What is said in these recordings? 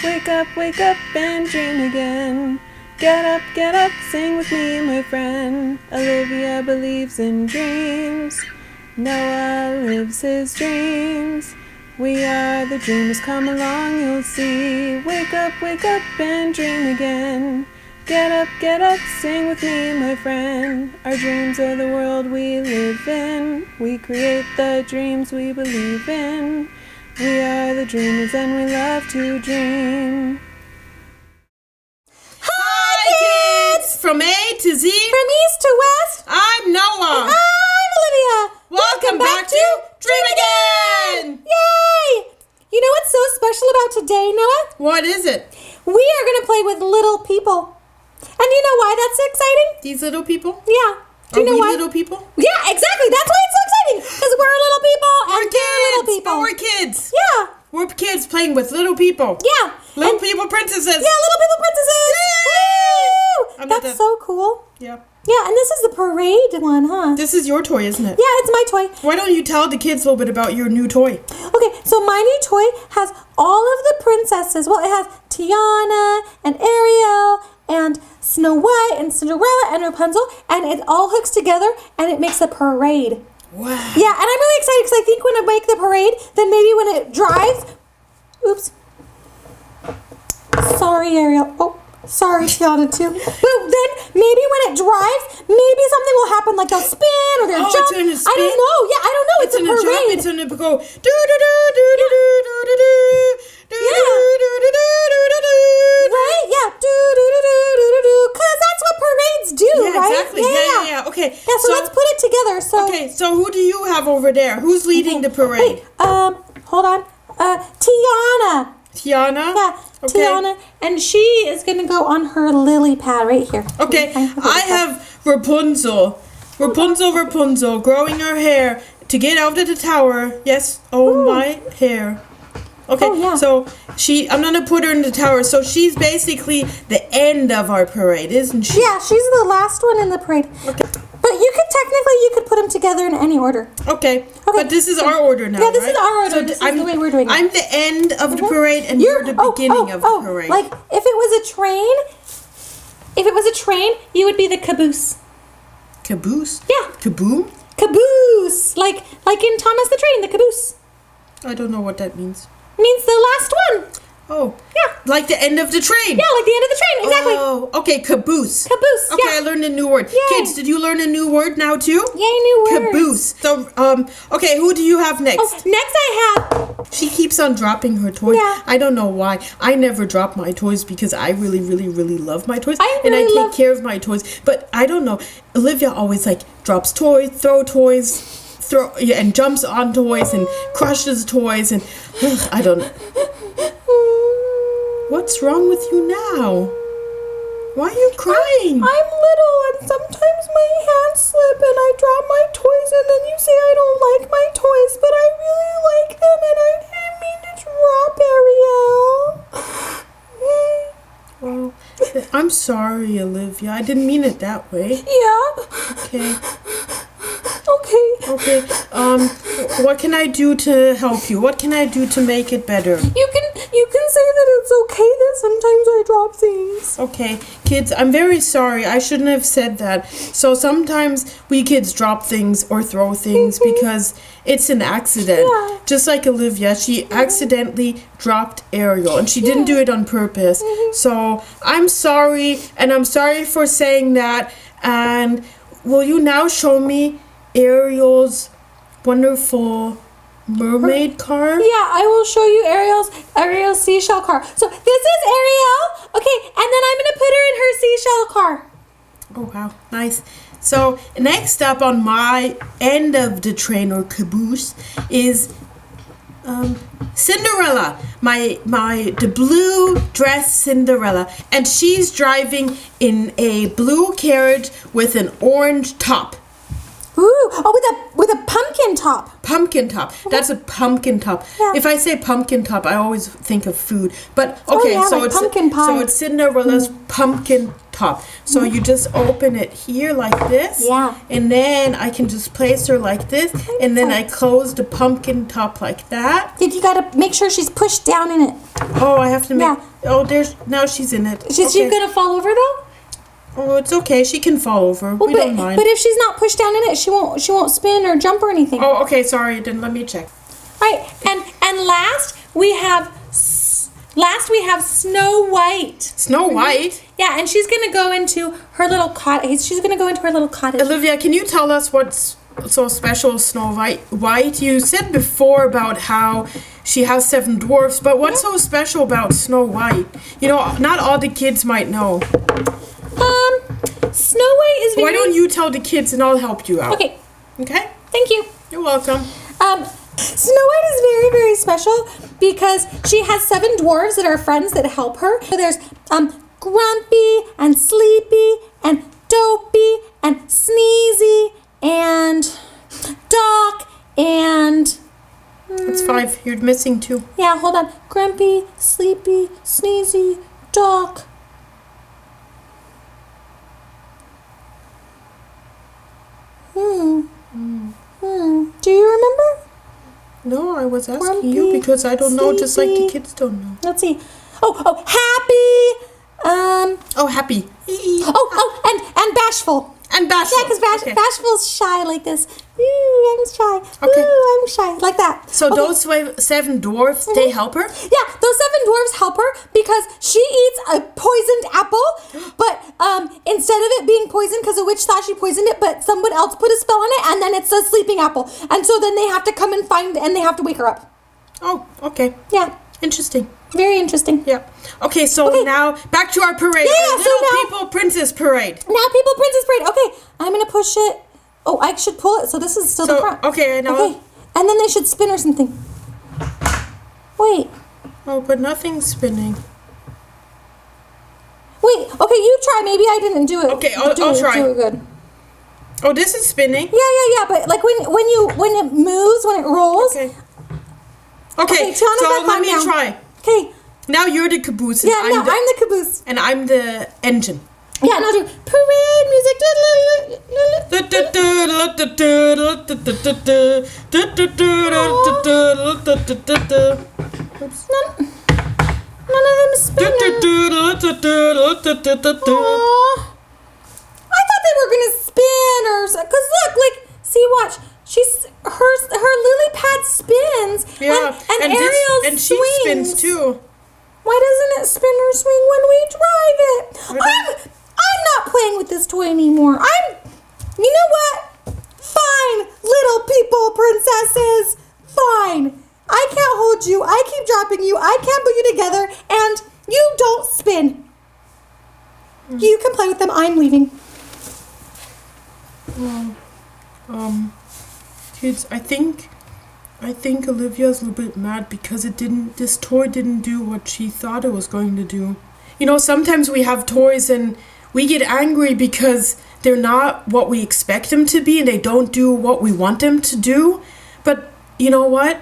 wake up and dream again. Get up, sing with me, my friend. Olivia believes in dreams. Noah lives his dreams. We are the dreamers, come along, you'll see. Wake up and dream again. Get up, sing with me, my friend. Our dreams are the world we live in. We create the dreams we believe in. We are the dreamers and we love to dream. Hi kids! From A to Z. From east to west. I'm Noah. And I'm Olivia. Welcome back to Dream Again! Yay! You know what's so special about today, Noah? What is it? We are going to play with little people. And you know why that's so exciting? These little people? Yeah. Do you know why? Little people? Yeah, exactly. That's why it's so exciting. Because we're little people and they're little people. But we're kids. Yeah. We're kids playing with little people. Yeah. Little people princesses. Yeah, little people princesses. Yay! Woo! That's so cool. Yeah. Yeah, and this is the parade one, huh? This is your toy, isn't it? Yeah, it's my toy. Why don't you tell the kids a little bit about your new toy? Okay, so my new toy has all of the princesses. Well, it has Tiana and Ariel and Snow White and Cinderella and Rapunzel, and it all hooks together and it makes a parade. Wow. Yeah, and I'm really excited because I think when I make the parade, then maybe when it drives... Oops. Sorry, Ariel. Oh, sorry, Tiana, too. But then maybe when it drives, maybe something will happen, like they'll spin or they'll jump. It's gonna spin? I don't know. Yeah, I don't know. It's a parade. It's gonna go do-do-do-do-do-do-do-do-do. Right? Yeah. Do-do-do-do-do-do-do. Because that's what parades do, right? Exactly. Yeah. Okay. Yeah, so let's put it together. Okay, so who do you have over there? Who's leading the parade? Wait, hold on. Tiana. Tiana? Yeah, Okay. Tiana. And she is going to go on her lily pad right here. Okay, I have Rapunzel. Rapunzel, growing her hair to get out of the tower. Yes, my hair. Okay, so I'm going to put her in the tower. So she's basically the end of our parade, isn't she? Yeah, she's the last one in the parade. Okay. But you could put them together in any order. Okay. But this is our order now, Yeah, this right? is our order. So this is the way we're doing it. I'm the end of the parade, and you're the beginning of the parade. Like, if it was a train, you would be the caboose. Caboose? Yeah. Kaboom? Caboose. Like in Thomas the Train, the caboose. I don't know what that means. Means the last one. Oh. Yeah. Like the end of the train. Yeah, like the end of the train. Exactly. Oh, okay, caboose. Caboose, Okay, yeah. I learned a new word. Yay. Kids, did you learn a new word now too? Yay, new words. Caboose. So, okay, who do you have next? Oh, next I have... She keeps on dropping her toys. Yeah. I don't know why. I never drop my toys because I really, really, really love my toys. I and I really take care of my toys. But I don't know. Olivia always drops toys, and jumps on toys and crushes toys and I don't know. What's wrong with you now? Why are you crying? I'm little and sometimes my hands slip and I drop my toys and then you say I don't like my toys, but I really like them and I didn't mean to drop Ariel. Well, I'm sorry, Olivia. I didn't mean it that way. Yeah. Okay. What can I do to help you? What can I do to make it better? You can say that it's okay that sometimes I drop things. Okay, kids, I'm very sorry. I shouldn't have said that. So sometimes we kids drop things or throw things because it's an accident. Yeah. Just like Olivia, she accidentally dropped Ariel and she didn't do it on purpose. So I'm sorry, and I'm sorry for saying that. And will you now show me Ariel's wonderful mermaid car? Yeah, I will show you Ariel's seashell car. So this is Ariel. Okay, and then I'm gonna put her in her seashell car. Oh wow, nice. So next up on my end of the train or caboose is Cinderella, the blue dress Cinderella, and she's driving in a blue carriage with an orange top. Ooh, oh, with a pumpkin top. Pumpkin top. That's a pumpkin top. Yeah. If I say pumpkin top, I always think of food. But okay, yeah, so like it's pumpkin pie. so it's Cinderella's pumpkin top. So you just open it here like this. Yeah. And then I can just place her like this, and then I close the pumpkin top like that. You gotta make sure she's pushed down in it. Oh, I have to make. Yeah. Oh, now she's in it. Is she gonna fall over though? Oh, it's okay. She can fall over. Well, we don't mind. But if she's not pushed down in it, she won't spin or jump or anything. Oh, okay. Sorry. Then let me check. Right. And last we have Snow White. Snow White. Yeah, and she's gonna go into her little cottage. She's gonna go into her little cottage. Olivia, can you tell us what's so special Snow White? You said before about how she has 7 dwarfs, but what's so special about Snow White? You know, not all the kids might know. Snow White is very... Why don't you tell the kids and I'll help you out? Okay. Okay? Thank you. You're welcome. Snow White is very, very special because she has 7 dwarves that are friends that help her. So there's Grumpy and Sleepy and Dopey and Sneezy and Doc and... It's 5. You're missing 2. Yeah, hold on. Grumpy, Sleepy, Sneezy, Doc. Do you remember? No, I was asking Grumpy, you because I don't know, just like the Sleepy. kids don't know. Let's see. Oh, Happy. Oh, happy. And Bashful. And bashful. Yeah, because Okay. Bashful's shy like this. Ooh, I'm shy. Okay. Ooh, I'm shy. Like that. So Okay. those 7 dwarfs, they help her? Yeah, those 7 dwarves help her because she eats a poisoned apple, but instead of it being poisoned, because the witch thought she poisoned it, but someone else put a spell on it, and then it's a sleeping apple. And so then they have to come and they have to wake her up. Oh, okay. Yeah, Interesting. very interesting. Yeah. Okay, so now back to our parade. Yeah, Our so Little now- People Princess Parade. Now, People Princess Parade. Okay, I'm going to push it. Oh, I should pull it, so this is still the So, front. okay, now. Okay, and then they should spin or something. Wait. Oh, but nothing's spinning. Wait, okay, you try. Maybe I didn't do it. Okay, I'll try. Do it good. Oh, this is spinning. Yeah, but like when it moves, when it rolls. Okay. Okay, Tiana's so back let on me now. try. Okay. Now you're the caboose. And Yeah, I'm I'm the caboose. And I'm the engine. Yeah, and I'll do parade music. Oops. None of them spin. Aw. I thought they were gonna spin or so. Cause look, like, see, watch. She's her lily pad spins. Yeah, and Ariel and she swings. spins too. Why doesn't it spin or swing when we drive it? I'm not playing with this toy anymore. You know what? Fine, little people princesses. Fine. I can't hold you. I keep dropping you. I can't put you together. And you don't spin. You can play with them. I'm leaving. Kids, I think Olivia's a little bit mad because this toy didn't do what she thought it was going to do. You know, sometimes we have toys and we get angry because they're not what we expect them to be and they don't do what we want them to do. But you know what?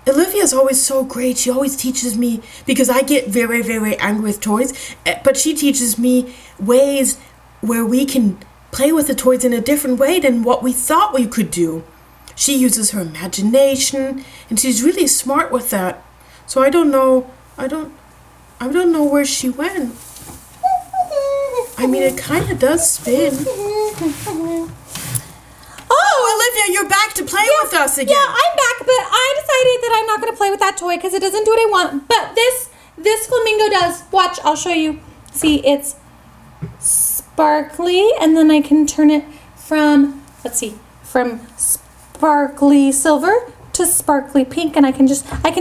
Olivia's always so great. She always teaches me, because I get very, very angry with toys, but she teaches me ways where we can play with the toys in a different way than what we thought we could do. She uses her imagination, and she's really smart with that. So I don't know where she went. I mean, it kind of does spin. Oh, Olivia, you're back to play with us again. Yeah, I'm back, but I decided that I'm not going to play with that toy because it doesn't do what I want. But this flamingo does. Watch, I'll show you. See, it's sparkly, and then I can turn it from sparkly silver to sparkly pink, and I can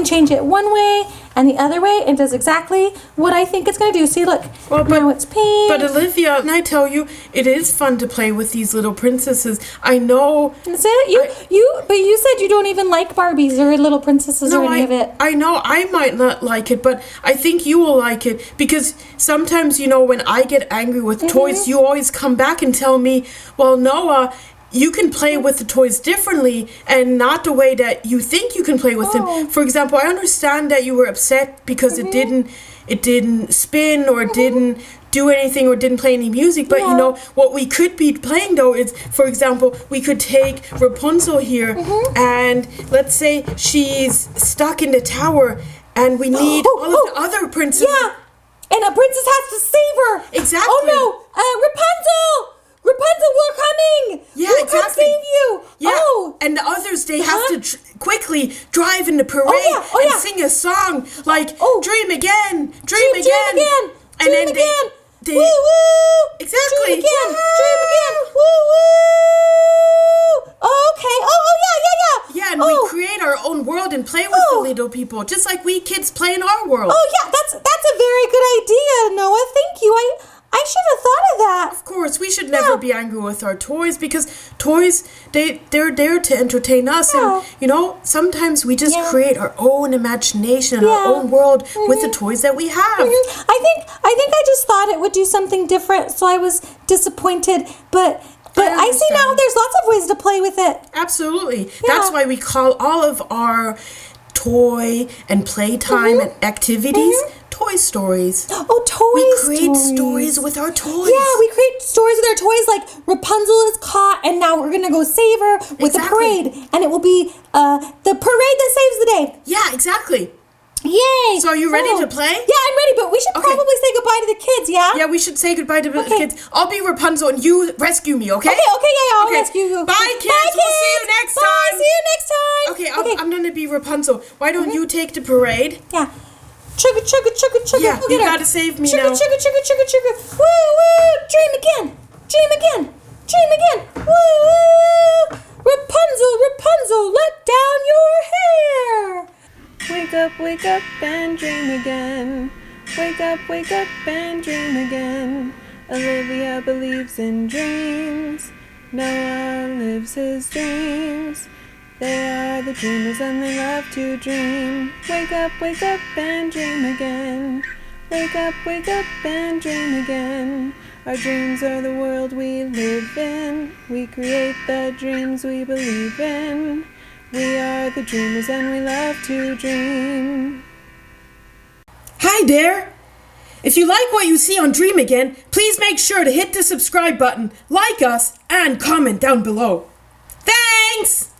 change it one way and the other way. It does exactly what I think it's going to do. See, look, now it's pink. But Olivia, can I tell you, it is fun to play with these little princesses. I know. Is it? But you said you don't even like Barbies or little princesses or any of it. I know I might not like it, but I think you will like it, because sometimes, you know, when I get angry with toys, you always come back and tell me, well, Noah, you can play with the toys differently and not the way that you think you can play with them. For example, I understand that you were upset because it didn't spin or it didn't do anything or didn't play any music, but you know what we could be playing though is, for example, we could take Rapunzel here and let's say she's stuck in the tower and we need all of the other princesses. Yeah, and a princess has to save her. Exactly. Oh no, Rapunzel! Rapunzel, we're coming! Yeah, we'll exactly. come save you! Yeah, Oh! and the others, they have to quickly drive in the parade Oh, yeah. and sing a song like "Dream Again, Dream again! and Dream then again! they Woo woo! exactly. Dream again! Dream again! Woo woo! Okay. Oh yeah. Yeah, and we create our own world and play with the little people, just like we kids play in our world. Oh yeah, that's a very good idea, Noah. Thank you. I should have thought of that. Of course, we should never be angry with our toys because toys, they're there to entertain us. And, you know, sometimes we just create our own imagination and our own world with the toys that we have. I think I just thought it would do something different, so I was disappointed. But I see now there's lots of ways to play with it. Absolutely. That's why we call all of our toy and playtime and activities Toy Stories. Oh, We create stories with our toys. Yeah, we create stories with our toys like Rapunzel is caught and now we're going to go save her with the parade. And it will be the parade that saves the day. Yeah, exactly. Yay! So are you ready to play? Yeah, I'm ready, but we should probably say goodbye to the kids, yeah? Yeah, we should say goodbye to the kids. I'll be Rapunzel and you rescue me, okay? Yeah, I'll rescue you. Bye, kids. We'll see you next time. Bye, see you next time. Okay, I'm going to be Rapunzel. Why don't you take the parade? Yeah. Chugga, chugga, chugga, chugga. Yeah, We'll you get her. gotta save me chugga, now. Chugga, chugga, chugga, chugga. Woo, woo. Dream again. Dream again. Dream again. Woo, woo. Rapunzel, let down your hair. Wake up and dream again. Wake up and dream again. Olivia believes in dreams. Noah lives his dreams. They are the dreamers and they love to dream. Wake up and dream again. Wake up and dream again. Our dreams are the world we live in. We create the dreams we believe in. We are the dreamers and we love to dream. Hi there. If you like what you see on Dream Again, please make sure to hit the subscribe button, like us, and comment down below. Thanks!